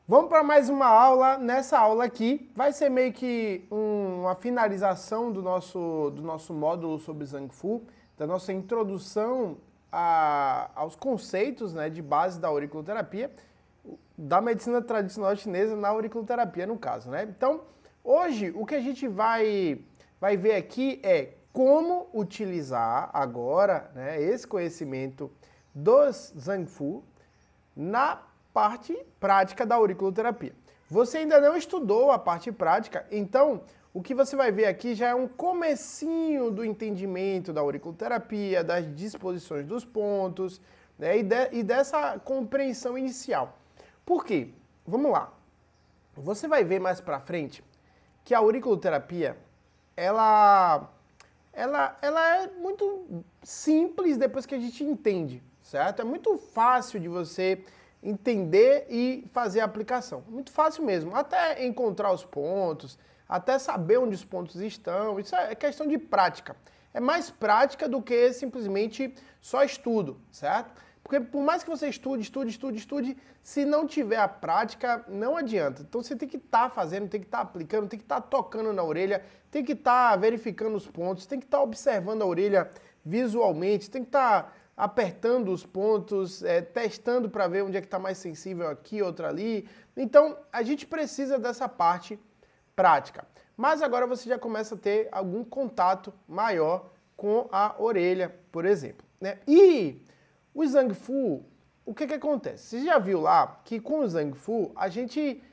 Vamos para mais uma aula. Nessa aula aqui vai ser meio que uma finalização do nosso módulo sobre Zhang Fu, da nossa introdução aos conceitos, né, de base da auriculoterapia, da medicina tradicional chinesa na auriculoterapia, no caso, né? Então, hoje o que a gente vai ver aqui é como utilizar agora, né, esse conhecimento dos Zhang Fu na parte prática da auriculoterapia. Você ainda não estudou a parte prática, então o que você vai ver aqui já é um comecinho do entendimento da auriculoterapia, das disposições dos pontos, né, e dessa compreensão inicial. Por quê? Vamos lá. Você vai ver mais pra frente que a auriculoterapia, ela é muito simples depois que a gente entende, certo? É muito fácil de você entender e fazer a aplicação. Muito fácil mesmo, até encontrar os pontos, até saber onde os pontos estão, isso é questão de prática. É mais prática do que simplesmente só estudo, certo? Porque por mais que você estude, se não tiver a prática, não adianta. Então você tem que estar fazendo, tem que estar aplicando, tem que estar tocando na orelha, tem que estar verificando os pontos, tem que estar observando a orelha visualmente, tem que estar apertando os pontos, testando para ver onde é que está mais sensível aqui, outra ali. Então, a gente precisa dessa parte prática. Mas agora você já começa a ter algum contato maior com a orelha, por exemplo, né? E o Zhang Fu, o que acontece? Você já viu lá que com o Zhang Fu a gente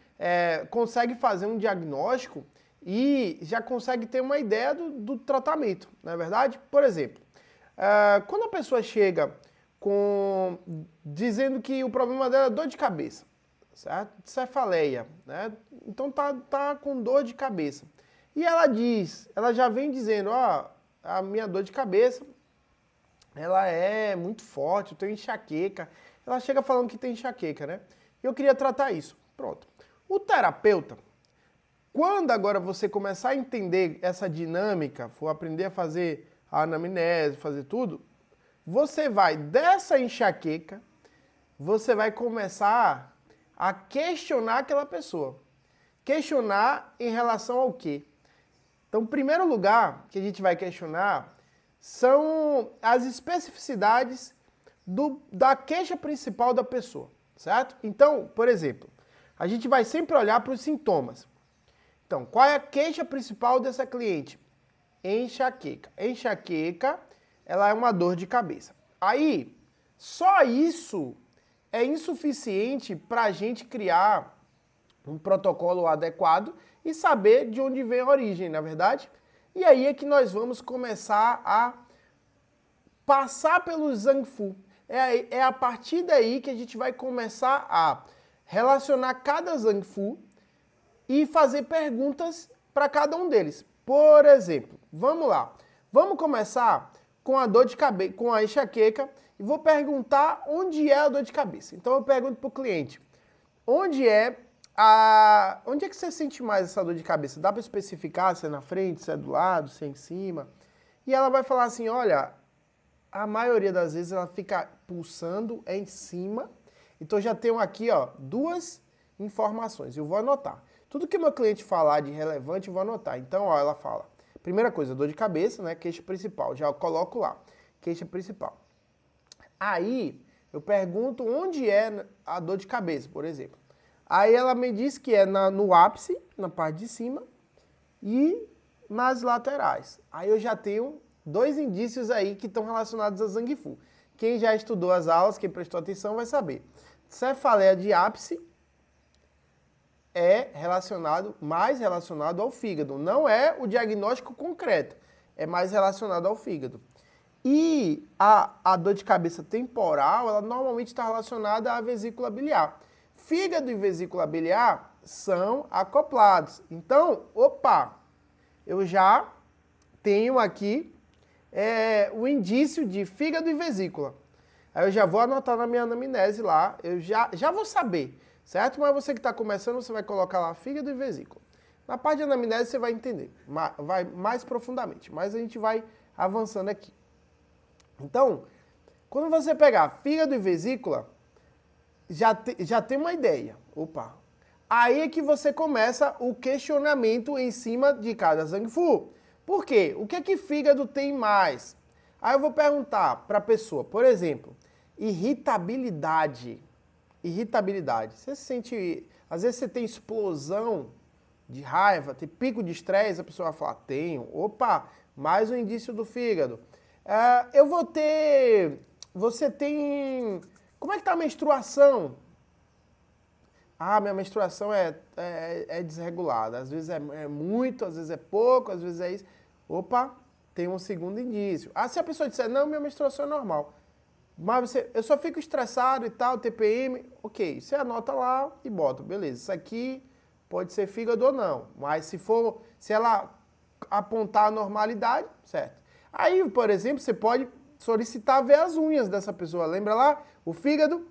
consegue fazer um diagnóstico e já consegue ter uma ideia do tratamento, não é verdade? Por exemplo, quando a pessoa chega dizendo que o problema dela é dor de cabeça, certo? Cefaleia, né? Então tá com dor de cabeça. E ela já vem dizendo, a minha dor de cabeça, ela é muito forte, eu tenho enxaqueca. Ela chega falando que tem enxaqueca, né? E eu queria tratar isso. Pronto. O terapeuta, quando agora você começar a entender essa dinâmica, for aprender a fazer a anamnese, fazer tudo, você vai dessa enxaqueca, você vai começar a questionar aquela pessoa. Questionar em relação ao quê? Então, o primeiro lugar que a gente vai questionar são as especificidades da queixa principal da pessoa, certo? Então, por exemplo, a gente vai sempre olhar para os sintomas. Então, qual é a queixa principal dessa cliente? Enxaqueca. Enxaqueca, ela é uma dor de cabeça. Aí, só isso é insuficiente para a gente criar um protocolo adequado e saber de onde vem a origem, na verdade. E aí é que nós vamos começar a passar pelo Zhang Fu. É a partir daí que a gente vai começar a relacionar cada Zhang Fu e fazer perguntas para cada um deles. Por exemplo, vamos lá. Vamos começar com a dor de cabeça, com a enxaqueca, e vou perguntar onde é a dor de cabeça. Então eu pergunto para o cliente, onde é que você sente mais essa dor de cabeça? Dá para especificar se é na frente, se é do lado, se é em cima? E ela vai falar assim, olha, a maioria das vezes ela fica pulsando em cima. Então já tenho aqui, ó, duas informações. Eu vou anotar. Tudo que meu cliente falar de relevante, eu vou anotar. Então, ó, ela fala, primeira coisa, dor de cabeça, né, queixa principal. Já coloco lá, queixa principal. Aí, eu pergunto onde é a dor de cabeça, por exemplo. Aí ela me diz que é no ápice, na parte de cima, e nas laterais. Aí eu já tenho dois indícios aí que estão relacionados a Zhang Fu. Quem já estudou as aulas, quem prestou atenção, vai saber. Cefaleia de ápice é mais relacionado ao fígado. Não é o diagnóstico concreto, é mais relacionado ao fígado. E a dor de cabeça temporal, ela normalmente está relacionada à vesícula biliar. Fígado e vesícula biliar são acoplados. Então, eu já tenho aqui o indício de fígado e vesícula. Aí eu já vou anotar na minha anamnese lá, eu já vou saber, certo? Mas você que está começando, você vai colocar lá fígado e vesícula. Na parte de anamnese você vai entender, vai mais profundamente, mas a gente vai avançando aqui. Então, quando você pegar fígado e vesícula, já tem uma ideia. Aí é que você começa o questionamento em cima de cada Zangfu. Por quê? O que é que fígado tem mais? Aí eu vou perguntar para a pessoa, por exemplo, irritabilidade. Irritabilidade. Você se sente... Às vezes você tem explosão de raiva, tem pico de estresse, a pessoa vai falar, tenho. Opa, mais um indício do fígado. Eu vou ter... Você tem... Como é que tá a menstruação? Ah, minha menstruação é desregulada. Às vezes é muito, às vezes é pouco, às vezes é isso. Opa, tem um segundo indício. Ah, se a pessoa disser, não, minha menstruação é normal. Mas eu só fico estressado e tal, TPM, ok. Você anota lá e bota, beleza. Isso aqui pode ser fígado ou não. Mas se ela apontar a normalidade, certo. Aí, por exemplo, você pode solicitar ver as unhas dessa pessoa. Lembra lá? O fígado,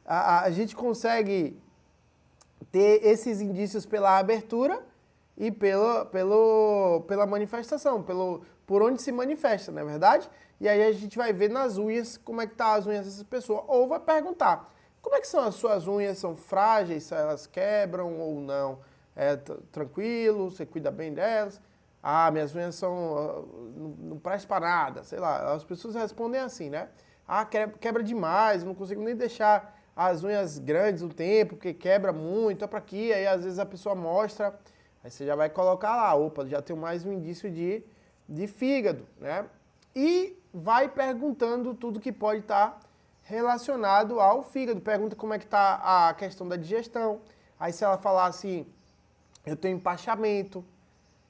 a gente consegue ter esses indícios pela abertura e pela manifestação, por onde se manifesta, não é verdade? E aí a gente vai ver nas unhas como é que tá as unhas dessa pessoa. Ou vai perguntar, como é que são as suas unhas? São frágeis? Elas quebram ou não? Tranquilo? Você cuida bem delas? Ah, minhas unhas não prestam para nada, sei lá. As pessoas respondem assim, né? Ah, quebra demais, não consigo nem deixar as unhas grandes um tempo, porque quebra muito, é para aqui. Aí às vezes a pessoa mostra, aí você já vai colocar lá, opa, já tem mais um indício de fígado, né? E vai perguntando tudo que pode estar relacionado ao fígado. Pergunta como é que está a questão da digestão. Aí se ela falar assim, eu tenho empachamento,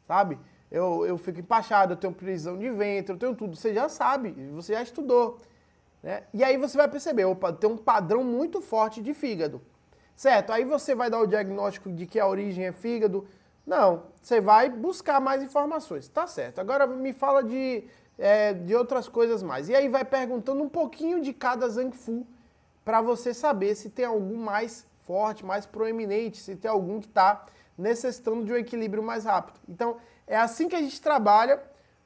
sabe? Eu fico empachado, eu tenho prisão de ventre, eu tenho tudo. Você já sabe, você já estudou. Né? E aí você vai perceber, opa, tem um padrão muito forte de fígado. Certo? Aí você vai dar o diagnóstico de que a origem é fígado. Não, você vai buscar mais informações. Tá certo. Agora me fala de outras coisas mais. E aí vai perguntando um pouquinho de cada Zangfu para você saber se tem algum mais forte, mais proeminente, se tem algum que está necessitando de um equilíbrio mais rápido. Então, é assim que a gente trabalha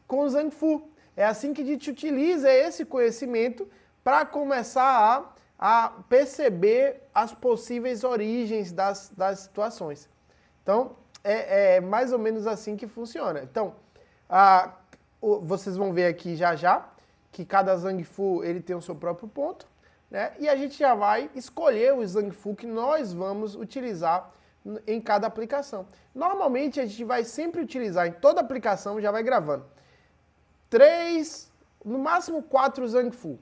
com o Zangfu. É assim que a gente utiliza esse conhecimento para começar a perceber as possíveis origens das situações. Então, é mais ou menos assim que funciona. Então, vocês vão ver aqui já que cada Zangfu ele tem o seu próprio ponto, né? E a gente já vai escolher o Zangfu que nós vamos utilizar em cada aplicação. Normalmente a gente vai sempre utilizar em toda aplicação, já vai gravando, 3, no máximo 4 Zangfu.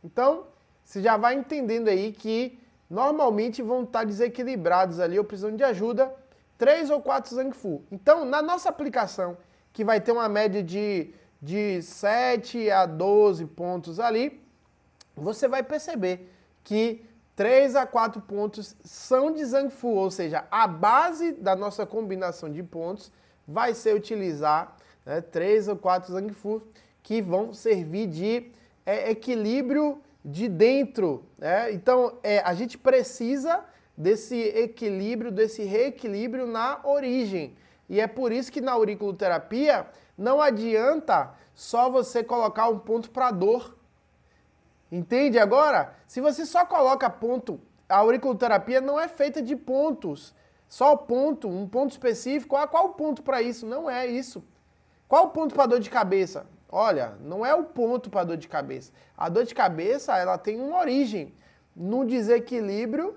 Então, você já vai entendendo aí que normalmente vão estar desequilibrados ali ou precisando de ajuda 3 ou 4 Zangfu. Então, na nossa aplicação, que vai ter uma média de 7 a 12 pontos ali, você vai perceber que 3 a 4 pontos são de Zangfu, ou seja, a base da nossa combinação de pontos vai ser utilizar 3 ou 4 Zangfu que vão servir de equilíbrio de dentro. Né? Então, a gente precisa desse equilíbrio, desse reequilíbrio na origem. E é por isso que na auriculoterapia não adianta só você colocar um ponto para dor. Entende agora? Se você só coloca ponto, a auriculoterapia não é feita de pontos. Só ponto, um ponto específico. Ah, qual o ponto para isso? Não é isso. Qual o ponto para dor de cabeça? Olha, não é o ponto para dor de cabeça. A dor de cabeça, ela tem uma origem no desequilíbrio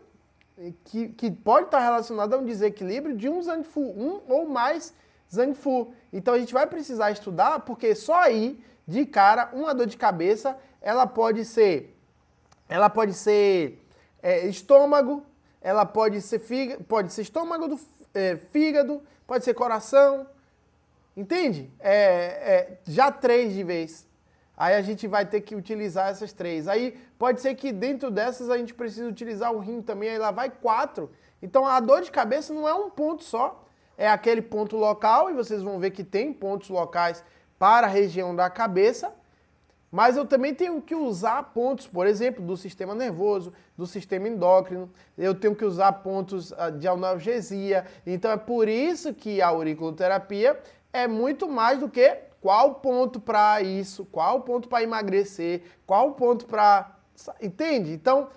que pode estar relacionado a um desequilíbrio de um Zangfu, um ou mais Zangfu. Então a gente vai precisar estudar, porque só aí, de cara, uma dor de cabeça, ela pode ser estômago, ela pode ser estômago, fígado, pode ser coração, entende? Já 3 de vez. Aí a gente vai ter que utilizar essas 3. Aí pode ser que dentro dessas a gente precise utilizar o rim também, aí lá vai 4. Então a dor de cabeça não é um ponto só, é aquele ponto local, e vocês vão ver que tem pontos locais para a região da cabeça, mas eu também tenho que usar pontos, por exemplo, do sistema nervoso, do sistema endócrino, eu tenho que usar pontos de analgesia. Então é por isso que a auriculoterapia é muito mais do que qual ponto para isso, qual ponto para emagrecer, qual ponto para... Entende? Então,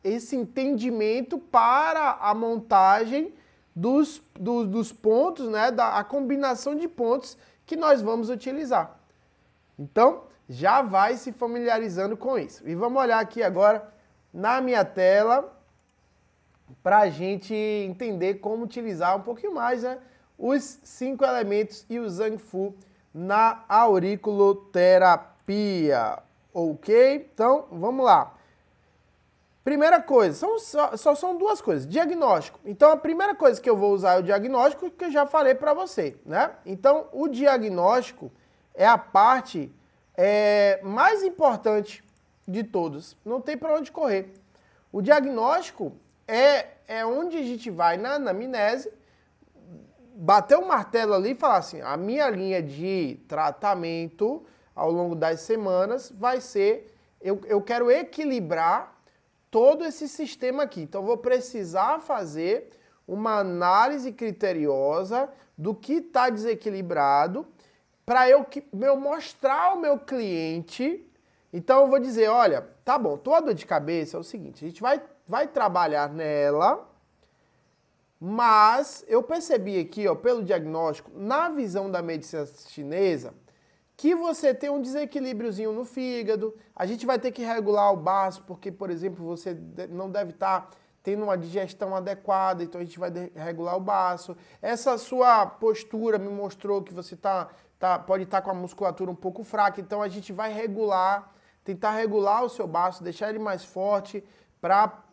esse entendimento para a montagem dos pontos, né, a combinação de pontos que nós vamos utilizar. Então, já vai se familiarizando com isso. E vamos olhar aqui agora na minha tela para a gente entender como utilizar um pouquinho mais, né, os 5 elementos e o Zhang Fu na auriculoterapia. Ok? Então, vamos lá. Primeira coisa, só são 2 coisas. Diagnóstico. Então, a primeira coisa que eu vou usar é o diagnóstico, que eu já falei para você, né? Então, o diagnóstico é a parte mais importante de todos. Não tem para onde correr. O diagnóstico é onde a gente vai na anamnese, bater o martelo ali e falar assim, a minha linha de tratamento ao longo das semanas vai ser, eu quero equilibrar todo esse sistema aqui. Então, eu vou precisar fazer uma análise criteriosa do que está desequilibrado para eu mostrar ao meu cliente. Então, eu vou dizer, olha, tá bom, tua dor de cabeça é o seguinte, a gente vai trabalhar nela, mas eu percebi aqui, ó, pelo diagnóstico, na visão da medicina chinesa, que você tem um desequilíbriozinho no fígado, a gente vai ter que regular o baço, porque, por exemplo, você não deve estar tendo uma digestão adequada, então a gente vai regular o baço. Essa sua postura me mostrou que você pode estar com a musculatura um pouco fraca, então a gente vai tentar regular o seu baço, deixar ele mais forte, para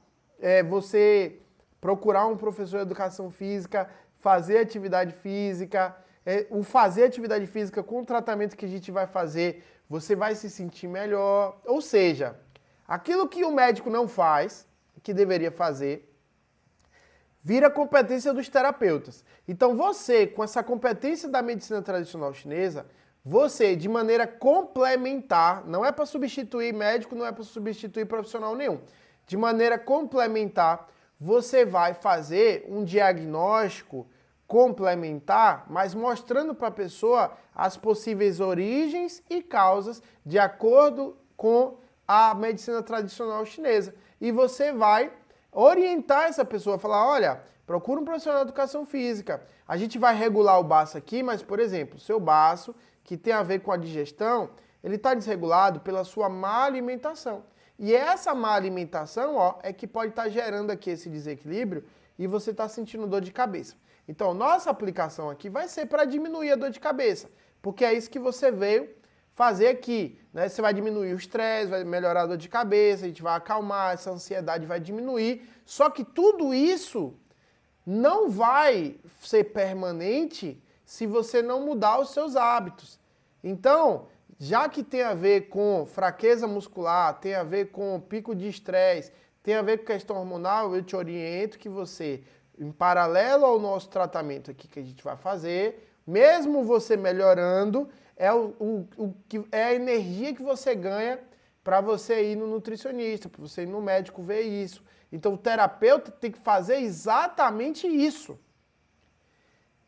você procurar um professor de educação física, fazer atividade física. O fazer atividade física com o tratamento que a gente vai fazer, você vai se sentir melhor. Ou seja, aquilo que o médico não faz, que deveria fazer, vira competência dos terapeutas. Então você, com essa competência da medicina tradicional chinesa, você, de maneira complementar, não é para substituir médico, não é para substituir profissional nenhum, de maneira complementar, você vai fazer um diagnóstico complementar, mas mostrando para a pessoa as possíveis origens e causas de acordo com a medicina tradicional chinesa. E você vai orientar essa pessoa, falar, olha, procura um profissional de educação física. A gente vai regular o baço aqui, mas, por exemplo, o seu baço, que tem a ver com a digestão, ele está desregulado pela sua má alimentação. E essa má alimentação, ó, é que pode estar gerando aqui esse desequilíbrio e você está sentindo dor de cabeça. Então, nossa aplicação aqui vai ser para diminuir a dor de cabeça, porque é isso que você veio fazer aqui, né? Você vai diminuir o estresse, vai melhorar a dor de cabeça, a gente vai acalmar, essa ansiedade vai diminuir, só que tudo isso não vai ser permanente se você não mudar os seus hábitos. Então, já que tem a ver com fraqueza muscular, tem a ver com pico de estresse, tem a ver com questão hormonal, eu te oriento que você, em paralelo ao nosso tratamento aqui que a gente vai fazer, mesmo você melhorando, é a energia que você ganha para você ir no nutricionista, para você ir no médico ver isso. Então o terapeuta tem que fazer exatamente isso.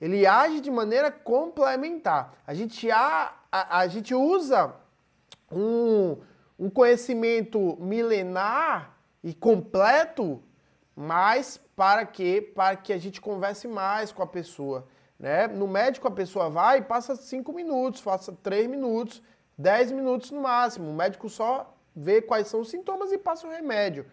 Ele age de maneira complementar. A gente usa um conhecimento milenar e completo, mas para quê? Para que a gente converse mais com a pessoa. Né? No médico a pessoa vai e passa 5 minutos, passa 3 minutos, 10 minutos no máximo. O médico só vê quais são os sintomas e passa o remédio.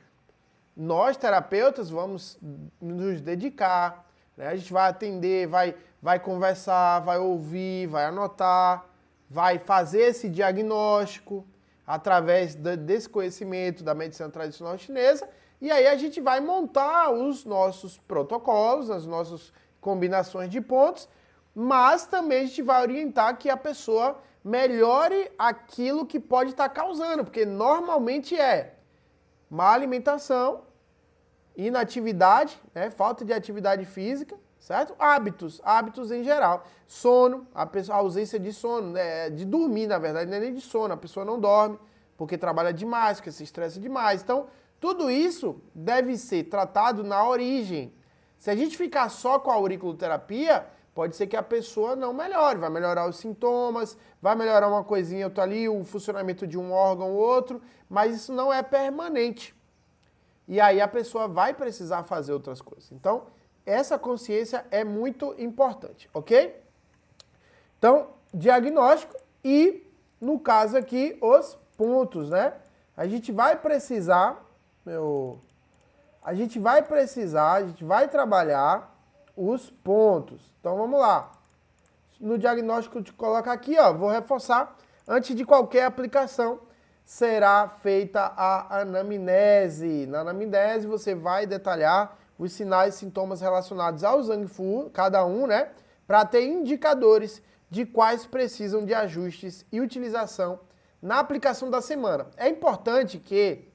Nós, terapeutas, vamos nos dedicar, né? A gente vai atender, vai conversar, vai ouvir, vai anotar, vai fazer esse diagnóstico através desse conhecimento da medicina tradicional chinesa, e aí a gente vai montar os nossos protocolos, as nossas combinações de pontos, mas também a gente vai orientar que a pessoa melhore aquilo que pode estar causando, porque normalmente é má alimentação, inatividade, né, falta de atividade física, certo? Hábitos em geral. Sono, a ausência de sono, né, de dormir, na verdade, não é nem de sono, a pessoa não dorme porque trabalha demais, porque se estressa demais. Então, tudo isso deve ser tratado na origem. Se a gente ficar só com a auriculoterapia, pode ser que a pessoa não melhore, vai melhorar os sintomas, vai melhorar uma coisinha outra ali, o funcionamento de um órgão ou outro, mas isso não é permanente. e aí a pessoa vai precisar fazer outras coisas. Então, essa consciência é muito importante, ok? Então, diagnóstico e, no caso aqui, os pontos, né? A gente vai precisar, a gente vai trabalhar os pontos. Então, vamos lá. No diagnóstico, eu te coloco aqui, ó, vou reforçar, antes de qualquer aplicação, será feita a anamnese. Na anamnese, você vai detalhar os sinais e sintomas relacionados ao Zangfu, cada um, né? Para ter indicadores de quais precisam de ajustes e utilização na aplicação da semana. É importante que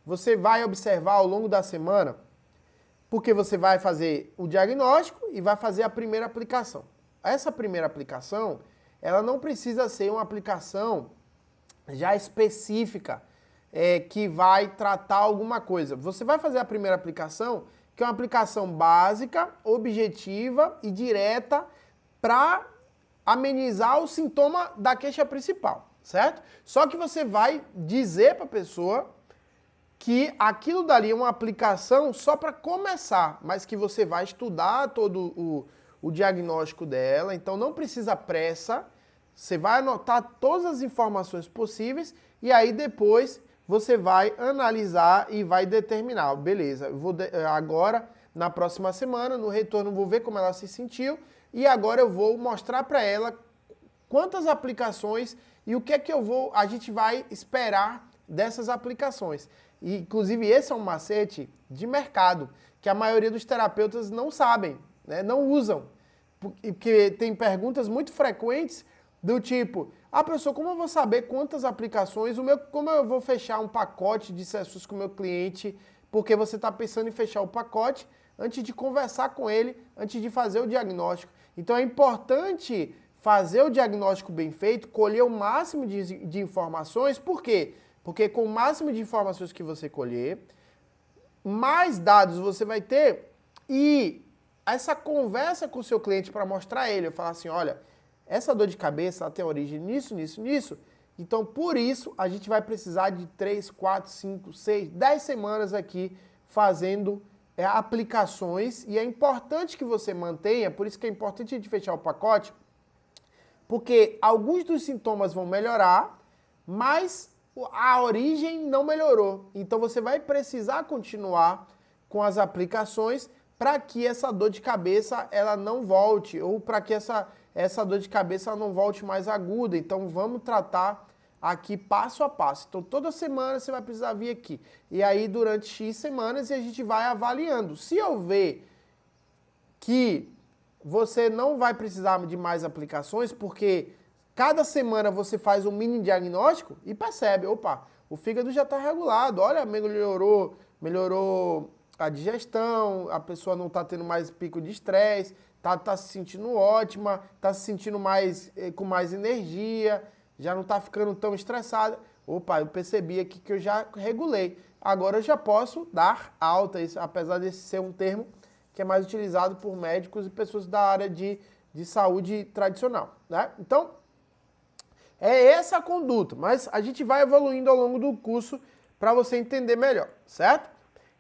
você vai observar ao longo da semana, porque você vai fazer o diagnóstico e vai fazer a primeira aplicação. Essa primeira aplicação, ela não precisa ser uma aplicação já específica, que vai tratar alguma coisa. Você vai fazer a primeira aplicação, que é uma aplicação básica, objetiva e direta para amenizar o sintoma da queixa principal, certo? Só que você vai dizer para a pessoa que aquilo dali é uma aplicação só para começar, mas que você vai estudar todo o diagnóstico dela, então não precisa pressa, você vai anotar todas as informações possíveis e aí depois você vai analisar e vai determinar, beleza, eu vou agora, na próxima semana, no retorno, vou ver como ela se sentiu e agora eu vou mostrar para ela quantas aplicações e o que é que a gente vai esperar dessas aplicações. E, inclusive, esse é um macete de mercado, que a maioria dos terapeutas não sabem, né, não usam. Porque tem perguntas muito frequentes do tipo, professor, como eu vou saber quantas aplicações, como eu vou fechar um pacote de sessões com o meu cliente, porque você está pensando em fechar o pacote antes de conversar com ele, antes de fazer o diagnóstico. Então é importante fazer o diagnóstico bem feito, colher o máximo de informações, por quê? Porque com o máximo de informações que você colher, mais dados você vai ter e essa conversa com o seu cliente para mostrar a ele, eu falar assim, olha, essa dor de cabeça ela tem origem nisso, nisso, nisso, então por isso a gente vai precisar de 3, 4, 5, 6, 10 semanas aqui fazendo aplicações e é importante que você mantenha, por isso que é importante a gente fechar o pacote, porque alguns dos sintomas vão melhorar, mas a origem não melhorou. Então você vai precisar continuar com as aplicações para que essa dor de cabeça ela não volte, ou para que essa dor de cabeça ela não volte mais aguda. Então vamos tratar aqui passo a passo. Então toda semana você vai precisar vir aqui. E aí durante X semanas a gente vai avaliando. Se eu ver que você não vai precisar de mais aplicações, porque cada semana você faz um mini diagnóstico e percebe, opa, o fígado já está regulado, olha, melhorou a digestão, a pessoa não está tendo mais pico de estresse, tá se sentindo ótima, está se sentindo com mais energia, já não está ficando tão estressada. Opa, eu percebi aqui que eu já regulei. Agora eu já posso dar alta, isso, apesar desse ser um termo que é mais utilizado por médicos e pessoas da área de saúde tradicional, né? Então, é essa a conduta, mas a gente vai evoluindo ao longo do curso para você entender melhor, certo?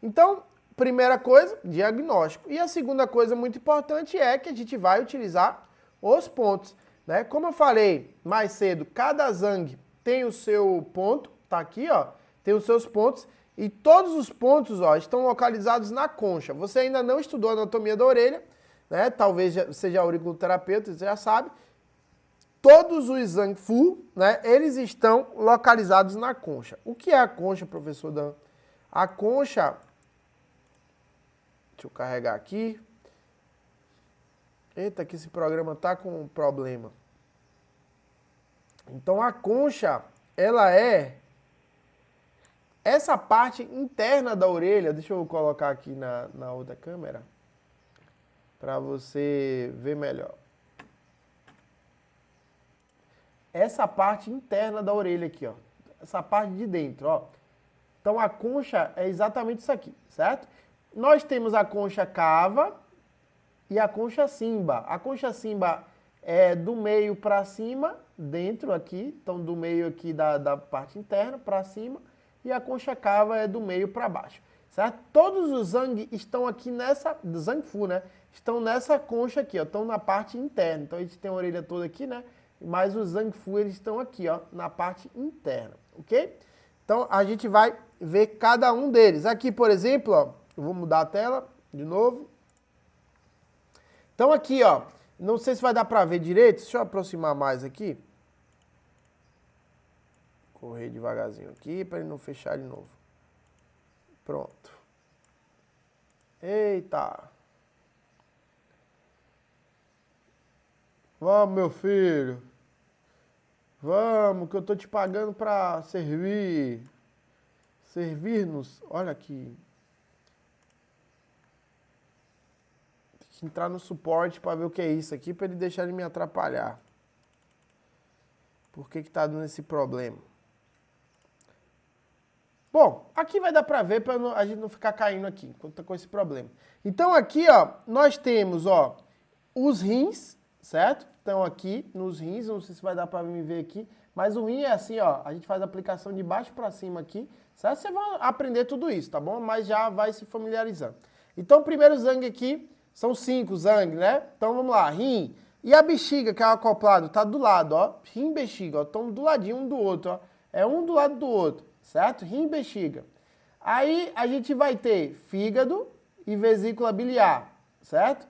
Então, primeira coisa, diagnóstico. E a segunda coisa muito importante é que a gente vai utilizar os pontos, né? Como eu falei mais cedo, cada Zang tem o seu ponto, tá aqui, ó, tem os seus pontos e todos os pontos, ó, estão localizados na concha. Você ainda não estudou a anatomia da orelha, né? Talvez seja auriculoterapeuta, você já sabe. Todos os Zangfu, né, eles estão localizados na concha. O que é a concha, professor Dan? A concha, deixa eu carregar aqui. Eita, que esse programa tá com um problema. Então a concha, ela é essa parte interna da orelha. Deixa eu colocar aqui na outra câmera para você ver melhor. Essa parte interna da orelha aqui, ó. Essa parte de dentro, ó. Então a concha é exatamente isso aqui, certo? Nós temos a concha cava e a concha simba. A concha simba é do meio para cima, dentro aqui, então do meio aqui da parte interna para cima, e a concha cava é do meio para baixo. certo? Todos os Zang estão aqui nessa, Zang Fu, né? Estão nessa concha aqui, ó, estão na parte interna. Então a gente tem a orelha toda aqui, né? Mas os Zang Fu, eles estão aqui, ó, na parte interna, ok? Então a gente vai ver cada um deles. Aqui, por exemplo, ó, eu vou mudar a tela de novo. Então aqui, ó, não sei se vai dar para ver direito, deixa eu aproximar mais aqui. Correr devagarzinho aqui para ele não fechar de novo. Pronto. Eita. Vamos, meu filho. Vamos, que eu tô te pagando para servir. Servir-nos. Olha aqui. Tem que entrar no suporte para ver o que é isso aqui, para ele deixar ele me atrapalhar. Por que tá dando esse problema? Bom, aqui vai dar para ver para a gente não ficar caindo aqui enquanto tá com esse problema. Então aqui, ó, nós temos, ó, os rins, certo? Então aqui nos rins, não sei se vai dar para me ver aqui, mas o rim é assim, ó, a gente faz a aplicação de baixo para cima aqui, certo? Você vai aprender tudo isso, tá bom? Mas já vai se familiarizando. Então o primeiro Zang aqui, são 5 Zang, né? Então vamos lá, rim. E a bexiga, que é o acoplado, tá do lado, ó, rim e bexiga, ó, estão do ladinho um do outro, ó, é um do lado do outro. Certo? Rim e bexiga. Aí a gente vai ter fígado e vesícula biliar, certo?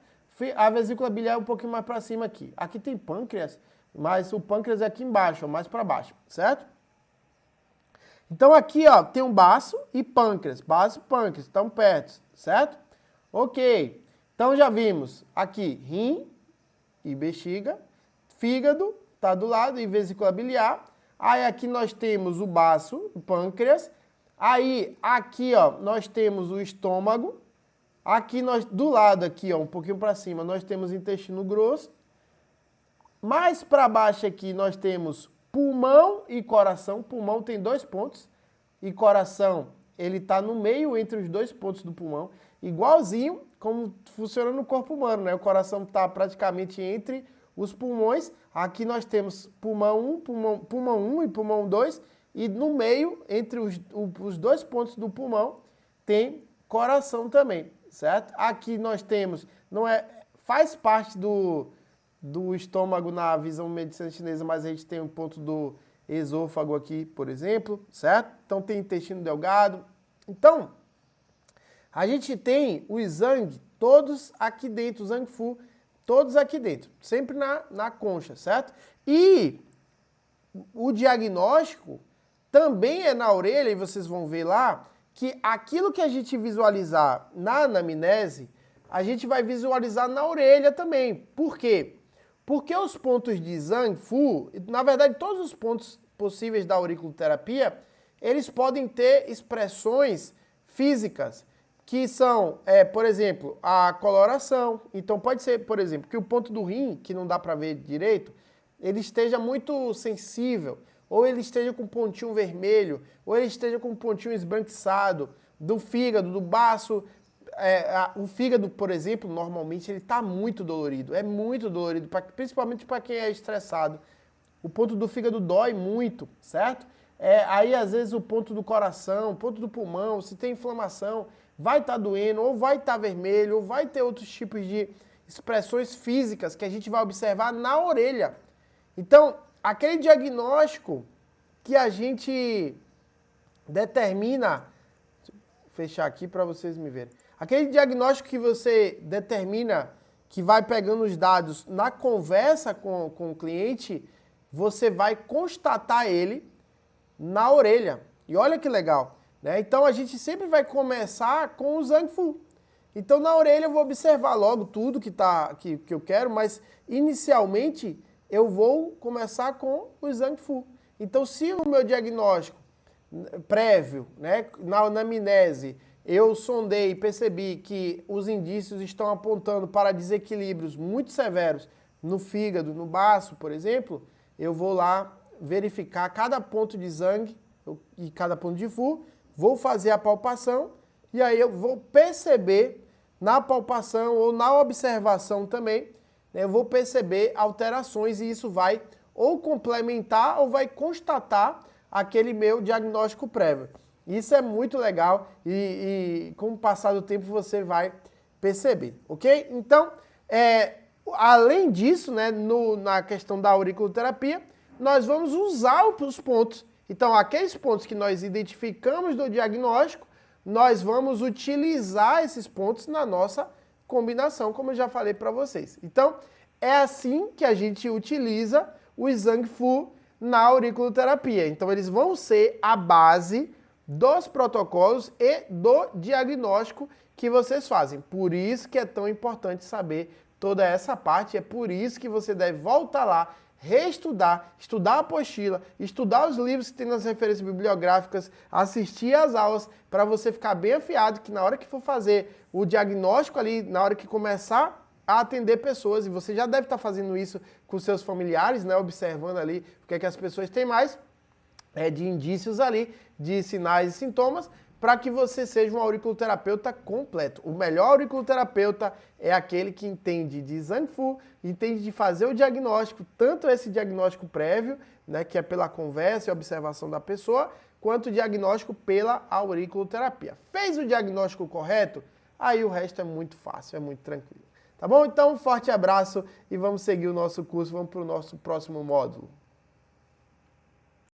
A vesícula biliar é um pouquinho mais para cima aqui. Aqui tem pâncreas, mas o pâncreas é aqui embaixo, ó, mais para baixo, certo? Então aqui, ó, tem um baço e pâncreas. Baço e pâncreas, estão perto, certo? Ok. Então já vimos aqui rim e bexiga, fígado, tá do lado, e vesícula biliar. Aí aqui nós temos o baço, o pâncreas. Aí aqui, ó, nós temos o estômago. Aqui nós do lado aqui, ó, um pouquinho para cima, nós temos o intestino grosso. Mais para baixo aqui nós temos pulmão e coração. Pulmão tem 2 pontos e coração, ele tá no meio entre os 2 pontos do pulmão, igualzinho como funciona no corpo humano, né? O coração tá praticamente entre os pulmões. Aqui nós temos pulmão 1, pulmão 1 e pulmão 2, e no meio, entre os 2 pontos do pulmão, tem coração também, certo? Aqui nós temos, faz parte do estômago na visão medicina chinesa, mas a gente tem um ponto do esôfago aqui, por exemplo, certo? Então tem intestino delgado. Então, a gente tem os Zang todos aqui dentro, o Zang Fu, todos aqui dentro, sempre na concha, certo? E o diagnóstico também é na orelha, e vocês vão ver lá, que aquilo que a gente visualizar na anamnese, a gente vai visualizar na orelha também. Por quê? Porque os pontos de Zang Fu, na verdade todos os pontos possíveis da auriculoterapia, eles podem ter expressões físicas, que são, por exemplo, a coloração. Então pode ser, por exemplo, que o ponto do rim, que não dá para ver direito, ele esteja muito sensível, ou ele esteja com um pontinho vermelho, ou ele esteja com um pontinho esbranquiçado, do fígado, do baço. O fígado, por exemplo, normalmente ele está muito dolorido, é muito dolorido, principalmente para quem é estressado. O ponto do fígado dói muito, certo? Aí às vezes o ponto do coração, o ponto do pulmão, se tem inflamação, vai estar doendo, ou vai estar vermelho, ou vai ter outros tipos de expressões físicas que a gente vai observar na orelha. Então, aquele diagnóstico que a gente determina, deixa eu fechar aqui para vocês me verem, aquele diagnóstico que você determina, que vai pegando os dados na conversa com o cliente, você vai constatar ele na orelha. E olha que legal, né? Então a gente sempre vai começar com o Zang Fu. Então na orelha eu vou observar logo tudo que eu quero, mas inicialmente eu vou começar com o Zang Fu. Então se o meu diagnóstico prévio, né, na anamnese, eu sondei e percebi que os indícios estão apontando para desequilíbrios muito severos no fígado, no baço, por exemplo, eu vou lá verificar cada ponto de Zang e cada ponto de Fu, vou fazer a palpação e aí eu vou perceber na palpação ou na observação também, né, eu vou perceber alterações e isso vai ou complementar ou vai constatar aquele meu diagnóstico prévio. Isso é muito legal e com o passar do tempo você vai perceber, ok? Então, além disso, né, na questão da auriculoterapia, nós vamos usar os pontos. Então, aqueles pontos que nós identificamos do diagnóstico, nós vamos utilizar esses pontos na nossa combinação, como eu já falei para vocês. Então, é assim que a gente utiliza o Zhang Fu na auriculoterapia. Então, eles vão ser a base dos protocolos e do diagnóstico que vocês fazem. Por isso que é tão importante saber toda essa parte, é por isso que você deve voltar lá, reestudar, estudar a apostila, estudar os livros que tem nas referências bibliográficas, assistir às aulas, para você ficar bem afiado que na hora que for fazer o diagnóstico ali, na hora que começar a atender pessoas, e você já deve estar fazendo isso com seus familiares, né, observando ali o que é que as pessoas têm mais de indícios ali, de sinais e sintomas, para que você seja um auriculoterapeuta completo. O melhor auriculoterapeuta é aquele que entende de Zhang Fu, entende de fazer o diagnóstico, tanto esse diagnóstico prévio, né, que é pela conversa e observação da pessoa, quanto o diagnóstico pela auriculoterapia. Fez o diagnóstico correto? Aí o resto é muito fácil, é muito tranquilo. Tá bom? Então, um forte abraço e vamos seguir o nosso curso, vamos para o nosso próximo módulo.